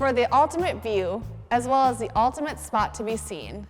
For the ultimate view, as well as the ultimate spot to be seen,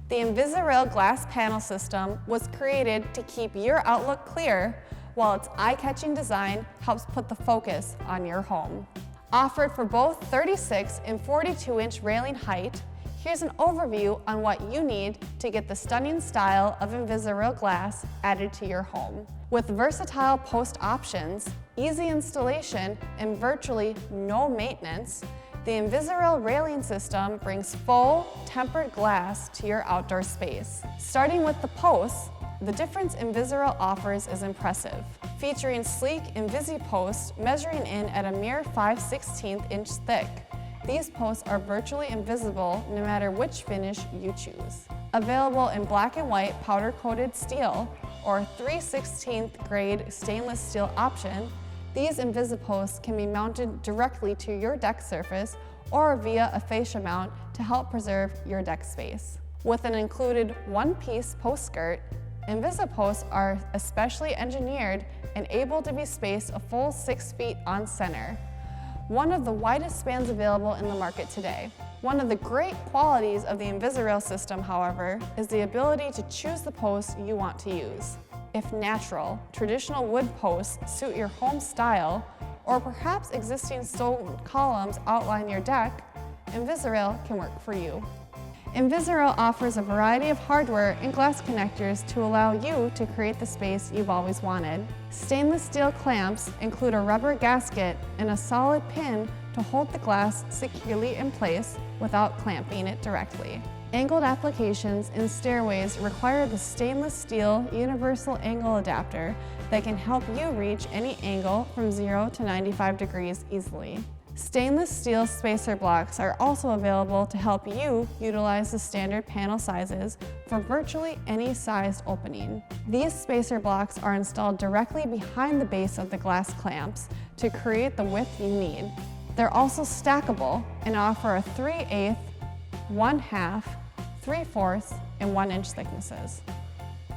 the InvisiRail glass panel system was created to keep your outlook clear, while its eye-catching design helps put the focus on your home. Offered for both 36 and 42-inch railing height, here's an overview on what you need to get the stunning style of InvisiRail glass added to your home. With versatile post options, easy installation, and virtually no maintenance, the InvisiRail railing system brings full, tempered glass to your outdoor space. Starting with the posts, the difference InvisiRail offers is impressive, featuring sleek InvisiPosts measuring in at a mere 5/16 inch thick. These posts are virtually invisible no matter which finish you choose. Available in black and white powder-coated steel or 3/16 grade stainless steel option, these InvisiPosts can be mounted directly to your deck surface or via a fascia mount to help preserve your deck space. With an included one-piece post skirt, InvisiPosts are especially engineered and able to be spaced a full 6 feet on center, one of the widest spans available in the market today. One of the great qualities of the InvisiRail system, however, is the ability to choose the posts you want to use. If natural, traditional wood posts suit your home style, or perhaps existing stone columns outline your deck, InvisiRail can work for you. InvisiRail offers a variety of hardware and glass connectors to allow you to create the space you've always wanted. Stainless steel clamps include a rubber gasket and a solid pin to hold the glass securely in place without clamping it directly. Angled applications and stairways require the stainless steel universal angle adapter that can help you reach any angle from 0 to 95 degrees easily. Stainless steel spacer blocks are also available to help you utilize the standard panel sizes for virtually any sized opening. These spacer blocks are installed directly behind the base of the glass clamps to create the width you need. They're also stackable and offer a 3/8, 1/2, 3/4, and 1 inch thicknesses.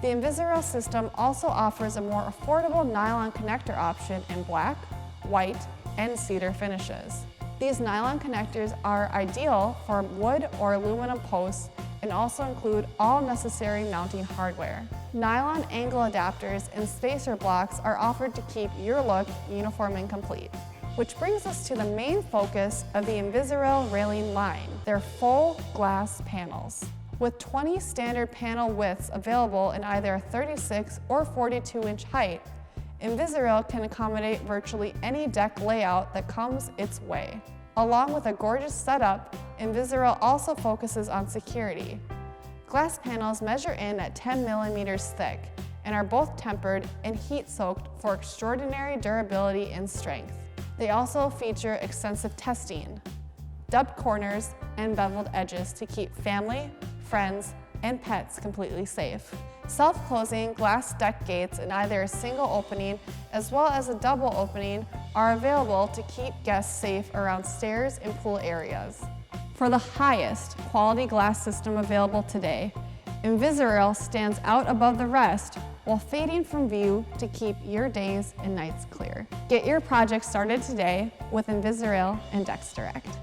The InvisiRail system also offers a more affordable nylon connector option in black, white, and cedar finishes. These nylon connectors are ideal for wood or aluminum posts and also include all necessary mounting hardware. Nylon angle adapters and spacer blocks are offered to keep your look uniform and complete. Which brings us to the main focus of the InvisiRail railing line, their full glass panels. With 20 standard panel widths available in either a 36 or 42-inch height, InvisiRail can accommodate virtually any deck layout that comes its way. Along with a gorgeous setup, InvisiRail also focuses on security. Glass panels measure in at 10 millimeters thick and are both tempered and heat-soaked for extraordinary durability and strength. They also feature extensive testing, dubbed corners, and beveled edges to keep family, friends, and pets completely safe. Self-closing glass deck gates in either a single opening as well as a double opening are available to keep guests safe around stairs and pool areas. For the highest quality glass system available today, InvisiRail stands out above the rest while fading from view to keep your days and nights clear. Get your project started today with InvisiRail and DecksDirect.